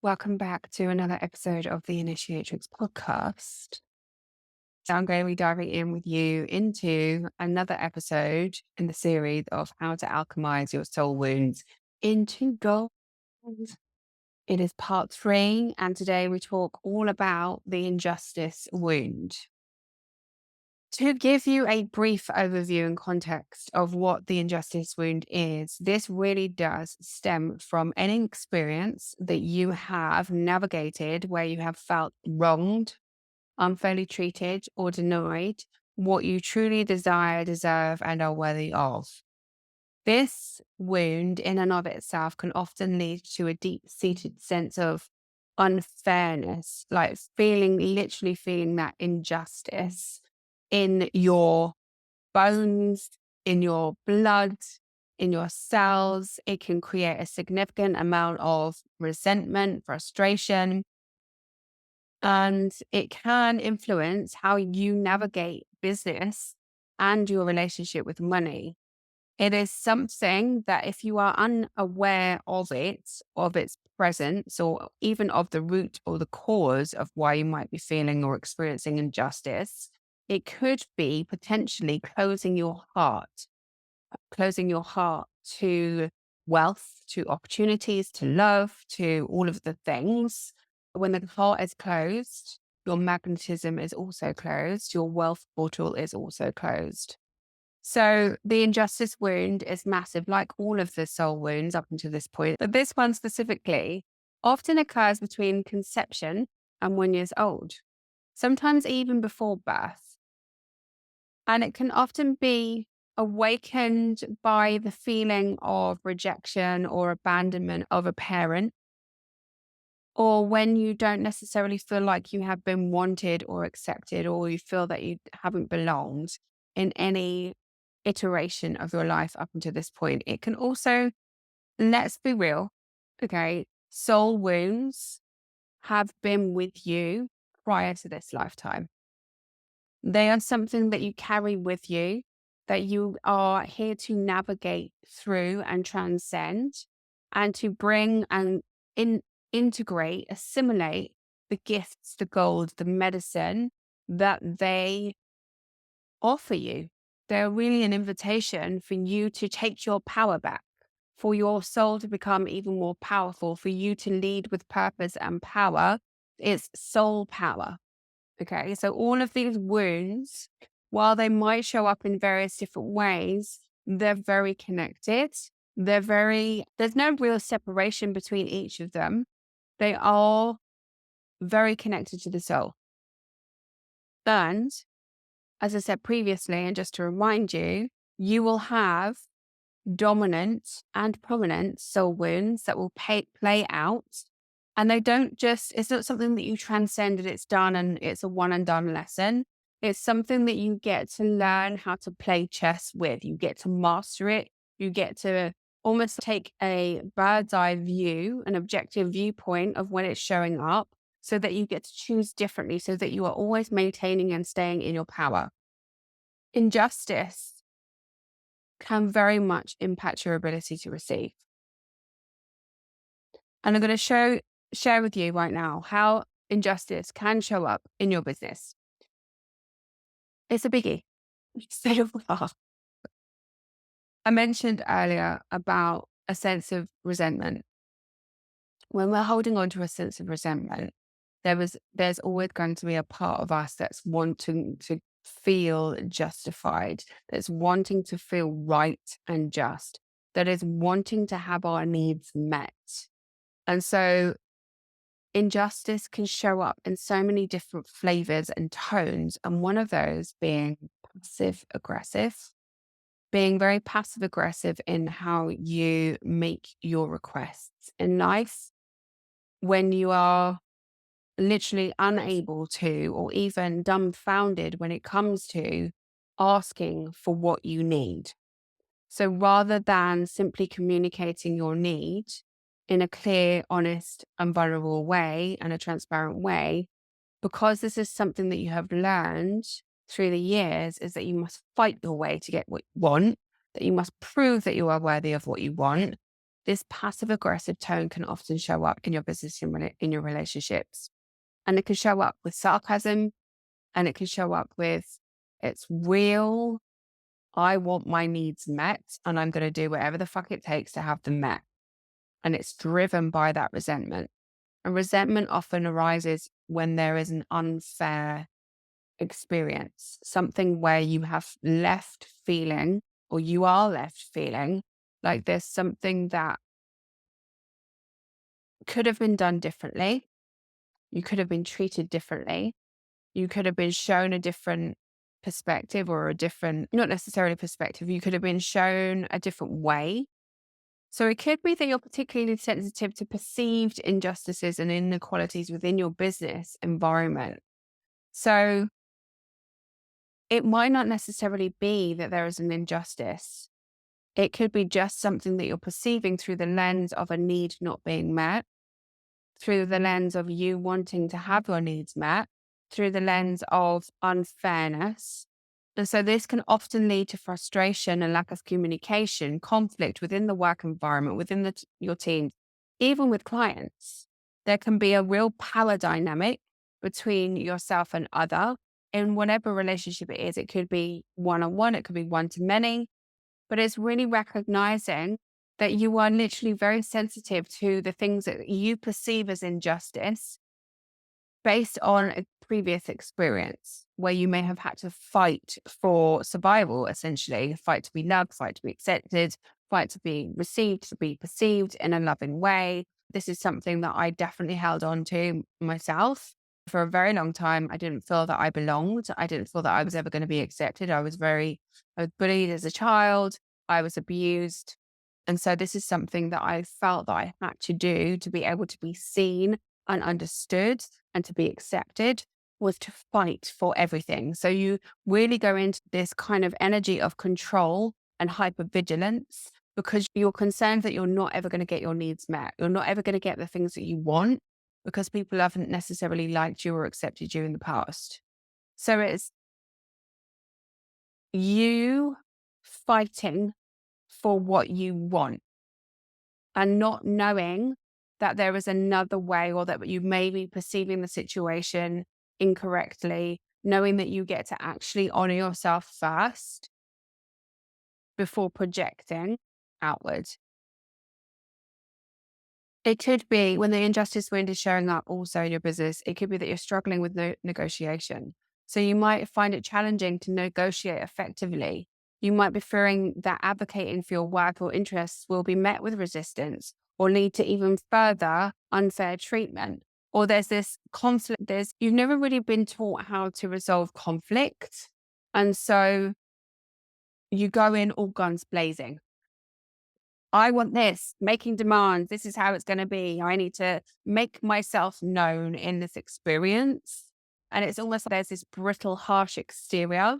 Welcome back to another episode of the Initiatrix podcast. So I'm going to be diving in with you into another episode in the series of how to alchemize your soul wounds into gold. It is part 3, and today we talk all about the injustice wound. To give you a brief overview and context of what the injustice wound is, this really does stem from any experience that you have navigated where you have felt wronged, unfairly treated, or denied what you truly desire, deserve, and are worthy of. This wound, in and of itself, can often lead to a deep seated sense of unfairness, like literally feeling that injustice in your bones, in your blood, in your cells. It can create a significant amount of resentment, frustration, and it can influence how you navigate business and your relationship with money. It is something that if you are unaware of its presence, or even of the root or the cause of why you might be feeling or experiencing injustice, it could be potentially closing your heart to wealth, to opportunities, to love, to all of the things. When the heart is closed, your magnetism is also closed, your wealth portal is also closed. So the injustice wound is massive, like all of the soul wounds up until this point. But this one specifically often occurs between conception and 1 year old, sometimes even before birth. And it can often be awakened by the feeling of rejection or abandonment of a parent, or when you don't necessarily feel like you have been wanted or accepted, or you feel that you haven't belonged in any iteration of your life up until this point. It can also, let's be real, okay, soul wounds have been with you prior to this lifetime. They are something that you carry with you, that you are here to navigate through and transcend, and to bring and integrate, assimilate the gifts, the gold, the medicine that they offer you. They're really an invitation for you to take your power back, for your soul to become even more powerful, for you to lead with purpose and power. It's soul power. Okay. So all of these wounds, while they might show up in various different ways, they're very connected. There's no real separation between each of them. They are very connected to the soul. And as I said previously, and just to remind you, you will have dominant and prominent soul wounds that will play out. And it's not something that you transcend and it's done and it's a one and done lesson. It's something that you get to learn how to play chess with. You get to master it. You get to almost take a bird's eye view, an objective viewpoint of when it's showing up, so that you get to choose differently, so that you are always maintaining and staying in your power. Injustice can very much impact your ability to receive. And I'm going to share with you right now how injustice can show up in your business. It's a biggie. Say it fast. I mentioned earlier about a sense of resentment. When we're holding on to a sense of resentment, there's always going to be a part of us that's wanting to feel justified, that's wanting to feel right and just, that is wanting to have our needs met. And so injustice can show up in so many different flavors and tones. And one of those being passive aggressive, being very passive aggressive in how you make your requests in life, when you are literally unable to, or even dumbfounded when it comes to asking for what you need. So rather than simply communicating your need in a clear, honest, and vulnerable way and a transparent way, because this is something that you have learned through the years, is that you must fight your way to get what you want, that you must prove that you are worthy of what you want. this passive aggressive tone can often show up in your business and in your relationships. And it can show up with sarcasm, and it can show up with, it's real. I want my needs met, and I'm going to do whatever the fuck it takes to have them met. And it's driven by that resentment. And resentment often arises when there is an unfair experience, something where you have left feeling, or you are left feeling like there's something that could have been done differently. You could have been treated differently. You could have been shown a different perspective, or a different, not necessarily perspective. You could have been shown a different way. So it could be that you're particularly sensitive to perceived injustices and inequalities within your business environment. So it might not necessarily be that there is an injustice. It could be just something that you're perceiving through the lens of a need not being met, through the lens of you wanting to have your needs met, through the lens of unfairness. And so this can often lead to frustration and lack of communication, conflict within the work environment, within your team, even with clients. There can be a real power dynamic between yourself and other in whatever relationship it is. It could be one-on-one, it could be one-to-many, but it's really recognizing that you are literally very sensitive to the things that you perceive as injustice based on a previous experience where you may have had to fight for survival, essentially, fight to be loved, fight to be accepted, fight to be received, to be perceived in a loving way. This is something that I definitely held on to myself. For a very long time, I didn't feel that I belonged. I didn't feel that I was ever going to be accepted. I was bullied as a child. I was abused. And so this is something that I felt that I had to do to be able to be seen and understood and to be accepted, was to fight for everything. So you really go into this kind of energy of control and hypervigilance because you're concerned that you're not ever going to get your needs met. You're not ever going to get the things that you want because people haven't necessarily liked you or accepted you in the past. So it's you fighting for what you want and not knowing that there is another way, or that you may be perceiving the situation incorrectly, knowing that you get to actually honor yourself first before projecting outward. It could be when the injustice wound is showing up also in your business, it could be that you're struggling with negotiation. So you might find it challenging to negotiate effectively. You might be fearing that advocating for your work or interests will be met with resistance or lead to even further unfair treatment. Or there's this conflict, you've never really been taught how to resolve conflict. And so you go in all guns blazing. I want this, making demands. This is how it's going to be. I need to make myself known in this experience. And it's almost like there's this brittle, harsh exterior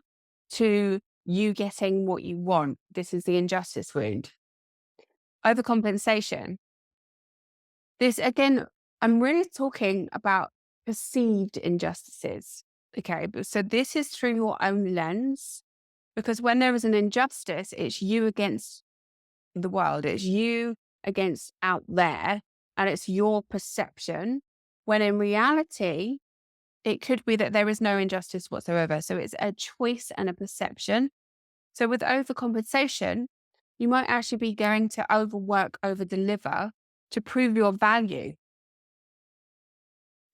to you getting what you want. This is the injustice wound. Overcompensation. This, again, I'm really talking about perceived injustices. Okay, so this is through your own lens, because when there is an injustice, it's you against the world. It's you against out there, and it's your perception, when in reality, it could be that there is no injustice whatsoever. So it's a choice and a perception. So with overcompensation, you might actually be going to overwork, overdeliver to prove your value,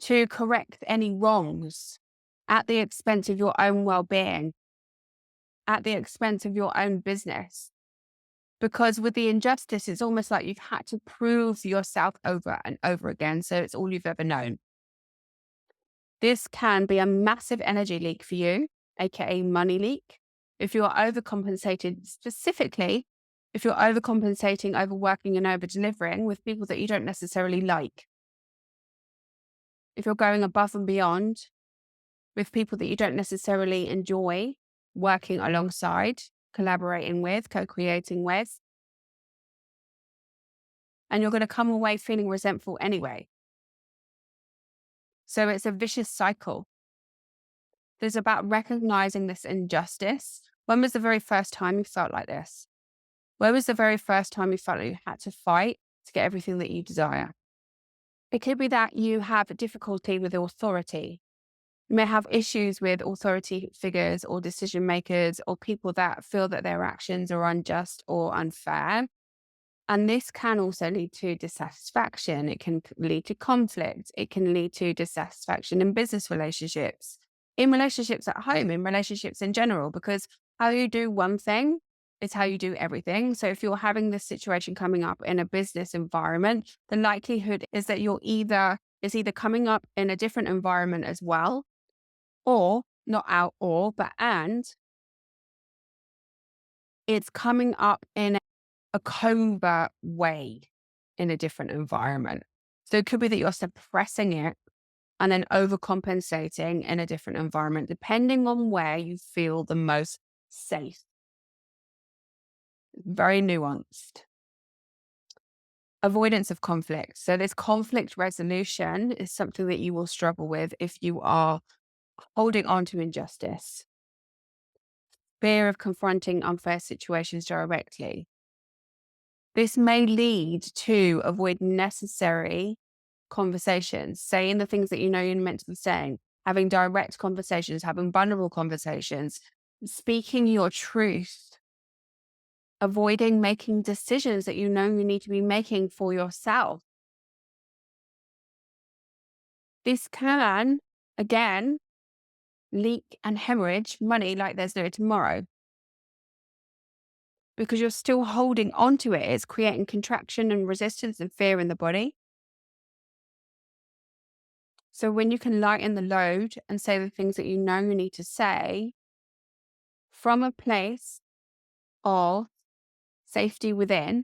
to correct any wrongs at the expense of your own well-being, at the expense of your own business. Because with the injustice, it's almost like you've had to prove yourself over and over again. So it's all you've ever known. This can be a massive energy leak for you, aka money leak. If you're overcompensated, specifically, if you're overcompensating, overworking, and over-delivering with people that you don't necessarily like. If you're going above and beyond with people that you don't necessarily enjoy working alongside, collaborating with, co-creating with, and you're going to come away feeling resentful anyway. So it's a vicious cycle. There's about recognizing this injustice. When was the very first time you felt like this? Where was the very first time you felt like you had to fight to get everything that you desire? It could be that you have a difficulty with authority. You may have issues with authority figures or decision makers or people that feel that their actions are unjust or unfair. And this can also lead to dissatisfaction. It can lead to conflict. It can lead to dissatisfaction in business relationships, in relationships at home, in relationships in general, because how you do one thing is how you do everything. So if you're having this situation coming up in a business environment, the likelihood is that it's either coming up in a different environment as well, or not out or, but and it's coming up in a covert way in a different environment. So it could be that you're suppressing it and then overcompensating in a different environment, depending on where you feel the most safe. Very nuanced. Avoidance of conflict. So this conflict resolution is something that you will struggle with if you are holding on to injustice. Fear of confronting unfair situations directly. This may lead to avoid necessary conversations, saying the things that you know you're meant to be saying, having direct conversations, having vulnerable conversations, speaking your truth, avoiding making decisions that you know you need to be making for yourself. This can, again, leak and hemorrhage money like there's no tomorrow, because you're still holding on to it. It's creating contraction and resistance and fear in the body. So when you can lighten the load and say the things that you know you need to say from a place of safety within,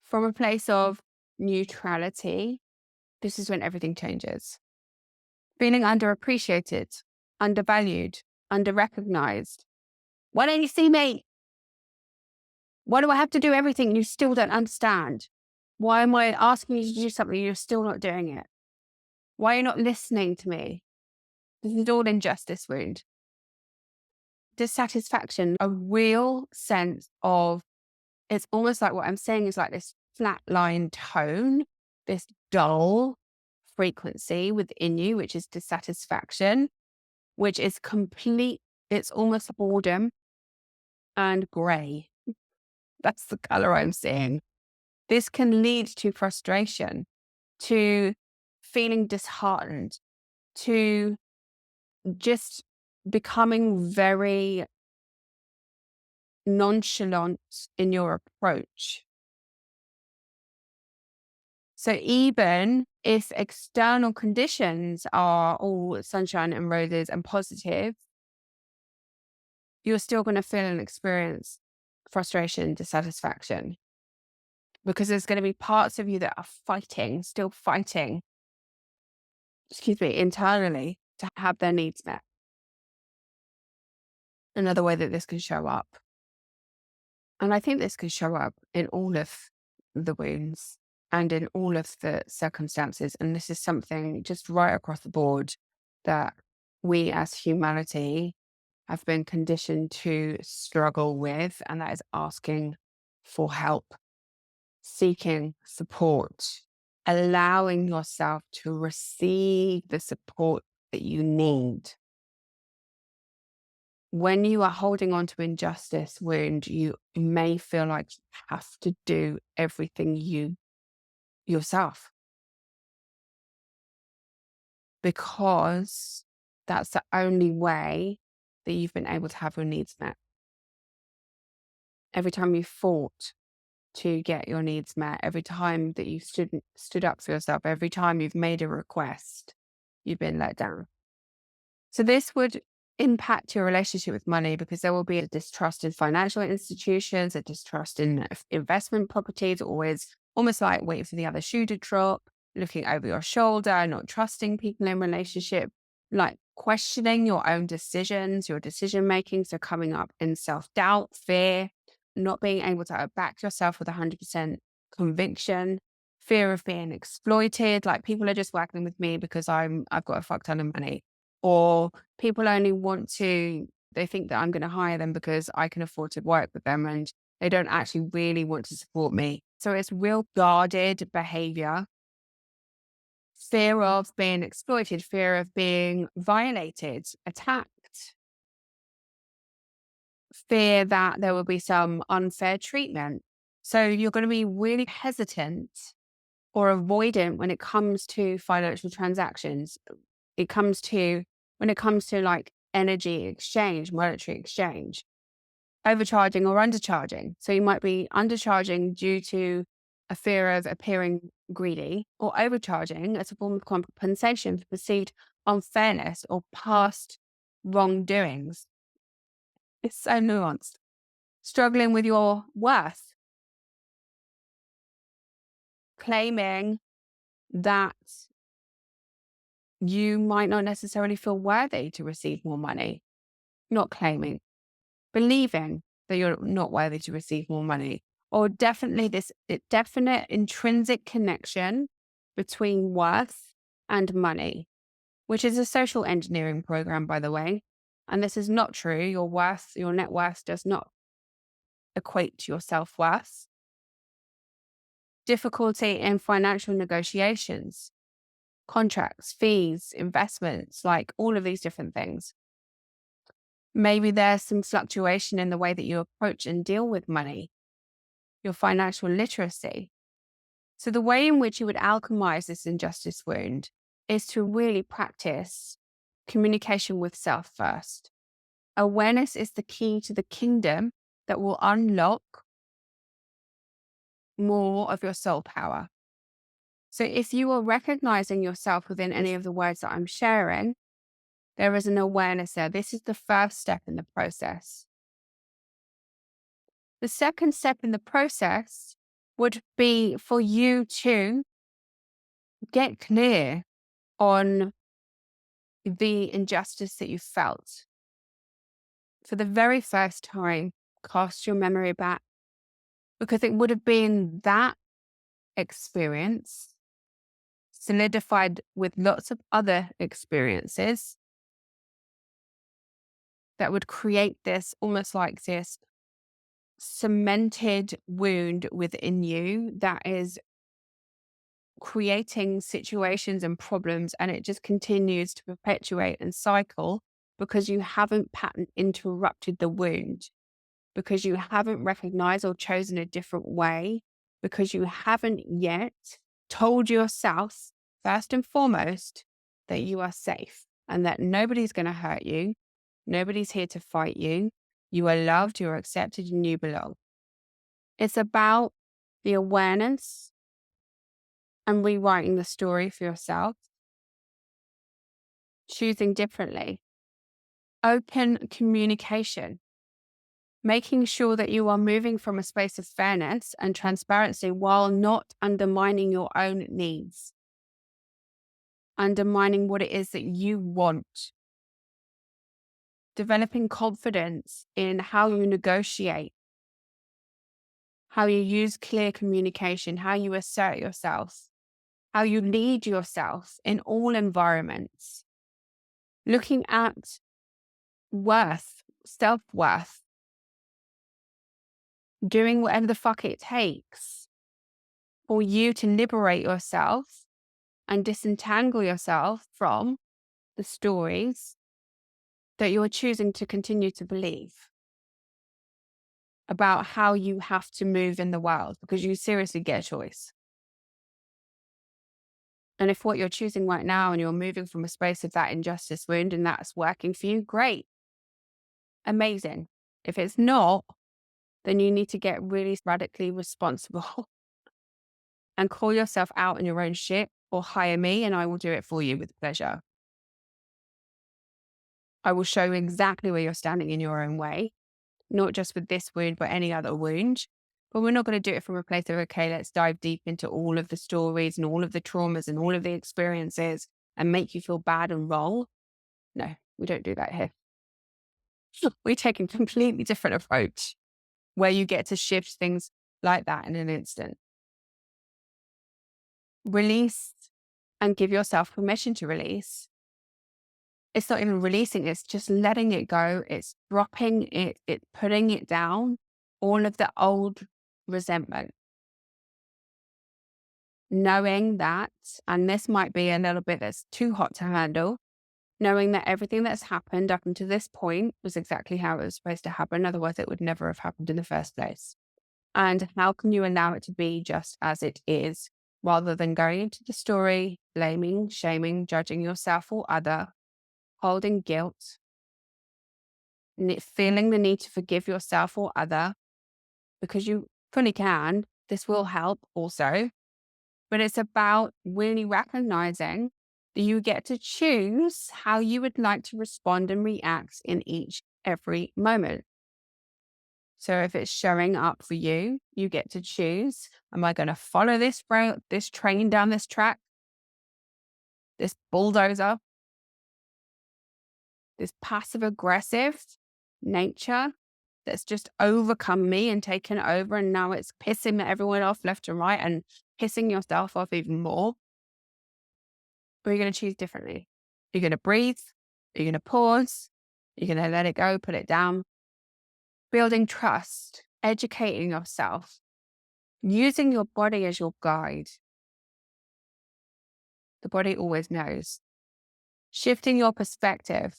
from a place of neutrality, this is when everything changes. Feeling underappreciated, undervalued, underrecognized. Why don't you see me? Why do I have to do everything you still don't understand? Why am I asking you to do something and you're still not doing it? Why are you not listening to me? This is all injustice wound. Dissatisfaction, a real sense of, it's almost like what I'm saying is like this flatline tone, this dull frequency within you, which is dissatisfaction, which is complete, it's almost boredom and gray. That's the color I'm seeing. This can lead to frustration, to feeling disheartened, to just becoming very nonchalant in your approach. So even if external conditions are all sunshine and roses and positive, you're still going to feel and experience frustration, dissatisfaction, because there's going to be parts of you that are still fighting, internally to have their needs met. Another way that this can show up. And I think this can show up in all of the wounds and in all of the circumstances. And this is something just right across the board that we as humanity have been conditioned to struggle with, and that is asking for help, seeking support, allowing yourself to receive the support that you need. When you are holding on to injustice wound, you may feel like you have to do everything yourself, because that's the only way that you've been able to have your needs met. Every time you fought to get your needs met, every time that you stood up for yourself, every time you've made a request, you've been let down. So this would impact your relationship with money, because there will be a distrust in financial institutions, a distrust in investment properties, always almost like waiting for the other shoe to drop, looking over your shoulder, not trusting people in relationship, like questioning your own decisions, your decision making. So coming up in self-doubt, fear, not being able to back yourself with 100% conviction, fear of being exploited, like people are just working with me because I've got a fuck ton of money. Or people only want to They think that I'm going to hire them because I can afford to work with them, and they don't actually really want to support me. So it's real guarded behavior, fear of being exploited, fear of being violated, attacked, fear that there will be some unfair treatment. So you're going to be really hesitant or avoidant when it comes to financial transactions. When it comes to like energy exchange, monetary exchange, overcharging or undercharging. So you might be undercharging due to a fear of appearing greedy, or overcharging as a form of compensation for perceived unfairness or past wrongdoings. It's so nuanced. Struggling with your worth, claiming that you might not necessarily feel worthy to receive more money. Not claiming, believing that you're not worthy to receive more money, or definitely this definite intrinsic connection between worth and money, which is a social engineering program, by the way. And this is not true. Your worth, your net worth does not equate to your self-worth. Difficulty in financial negotiations, contracts, fees, investments, like all of these different things. Maybe there's some fluctuation in the way that you approach and deal with money, your financial literacy. So the way in which you would alchemize this injustice wound is to really practice communication with self first. Awareness is the key to the kingdom that will unlock more of your soul power. So if you are recognizing yourself within any of the words that I'm sharing, there is an awareness there. This is the first step in the process. The second step in the process would be for you to get clear on the injustice that you felt. For the very first time, cast your memory back, because it would have been that experience solidified with lots of other experiences that would create this almost like this cemented wound within you that is creating situations and problems, and it just continues to perpetuate and cycle because you haven't pattern interrupted the wound, because you haven't recognized or chosen a different way, because you haven't yet told yourself, first and foremost, that you are safe and that nobody's going to hurt you. Nobody's here to fight you. You are loved, you are accepted, and you belong. It's about the awareness and rewriting the story for yourself, choosing differently, open communication, making sure that you are moving from a space of fairness and transparency while not undermining your own needs, undermining what it is that you want, developing confidence in how you negotiate, how you use clear communication, how you assert yourself, how you lead yourself in all environments, looking at worth, self-worth, doing whatever the fuck it takes for you to liberate yourself and disentangle yourself from the stories that you're choosing to continue to believe about how you have to move in the world, because you seriously get a choice. And if what you're choosing right now and you're moving from a space of that injustice wound and that's working for you, great. Amazing. If it's not, then you need to get really radically responsible and call yourself out in your own shit, or hire me and I will do it for you with pleasure. I will show you exactly where you're standing in your own way, not just with this wound, but any other wound. But we're not going to do it from a place of, okay, let's dive deep into all of the stories and all of the traumas and all of the experiences and make you feel bad and wrong. No, we don't do that here. We take a completely different approach where you get to shift things like that in an instant. Release and give yourself permission to release It's not even releasing, it's just letting it go. It's dropping it, it's putting it down, all of the old resentment. Knowing that, and this might be a little bit that's too hot to handle, knowing that everything that's happened up until this point was exactly how it was supposed to happen. Otherwise, it would never have happened in the first place. And how can you allow it to be just as it is, rather than going into the story, blaming, shaming, judging yourself or other, holding guilt, feeling the need to forgive yourself or other, because you fully can. This will help also. But it's about really recognizing that you get to choose how you would like to respond and react in every moment. So if it's showing up for you, you get to choose, am I going to follow this train down this track, this bulldozer, this passive aggressive nature that's just overcome me and taken over, and now it's pissing everyone off left and right and pissing yourself off even more? Or are you going to choose differently? You're going to breathe, you're going to pause, you're going to let it go, put it down, building trust, educating yourself, using your body as your guide. The body always knows. Shifting your perspective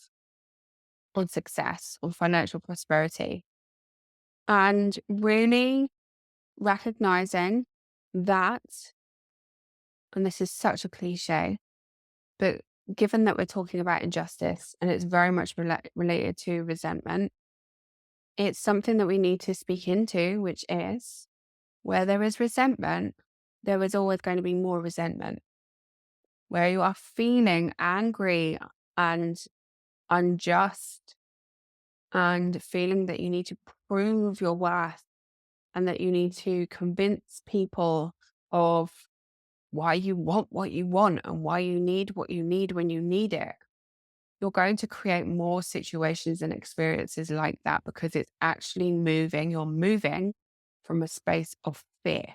on success, on financial prosperity, and really recognizing that, and this is such a cliche, but given that we're talking about injustice and it's very much related to resentment, it's something that we need to speak into, which is where there is resentment, there is always going to be more resentment. Where you are feeling angry and unjust and feeling that you need to prove your worth and that you need to convince people of why you want what you want and why you need what you need when you need it, you're going to create more situations and experiences like that, because it's actually moving. You're moving from a space of fear.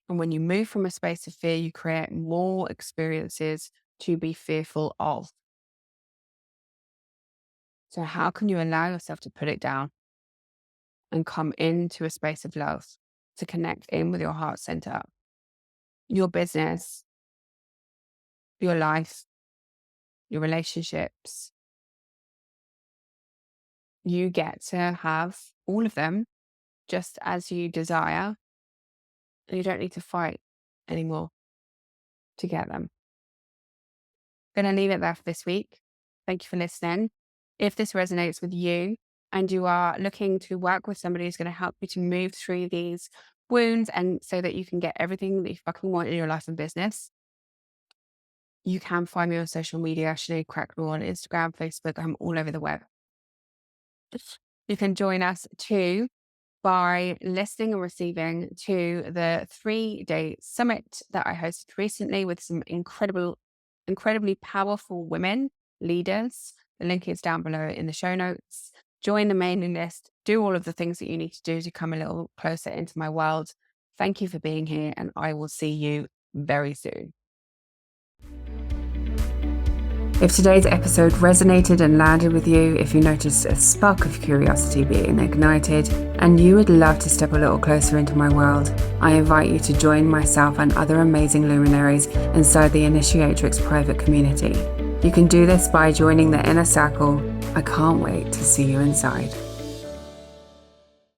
And when you move from a space of fear, you create more experiences to be fearful of. So how can you allow yourself to put it down and come into a space of love, to connect in with your heart center, your business, your life, your relationships? You get to have all of them just as you desire, and you don't need to fight anymore to get them. Going to leave it there for this week. Thank you for listening. If this resonates with you and you are looking to work with somebody who's going to help you to move through these wounds and so that you can get everything that you fucking want in your life and business, you can find me on social media, Sinead Cracknell on Instagram, Facebook. I'm all over the web. You can join us too by listening and receiving to the 3-day summit that I hosted recently with some incredibly powerful women leaders. The link is down below in the show notes. Join the mailing list, do all of the things that you need to do to come a little closer into my world. Thank you for being here, and I will see you very soon. If today's episode resonated and landed with you, if you noticed a spark of curiosity being ignited, and you would love to step a little closer into my world, I invite you to join myself and other amazing luminaries inside the Initiatrix private community. You can do this by joining the inner circle. I can't wait to see you inside.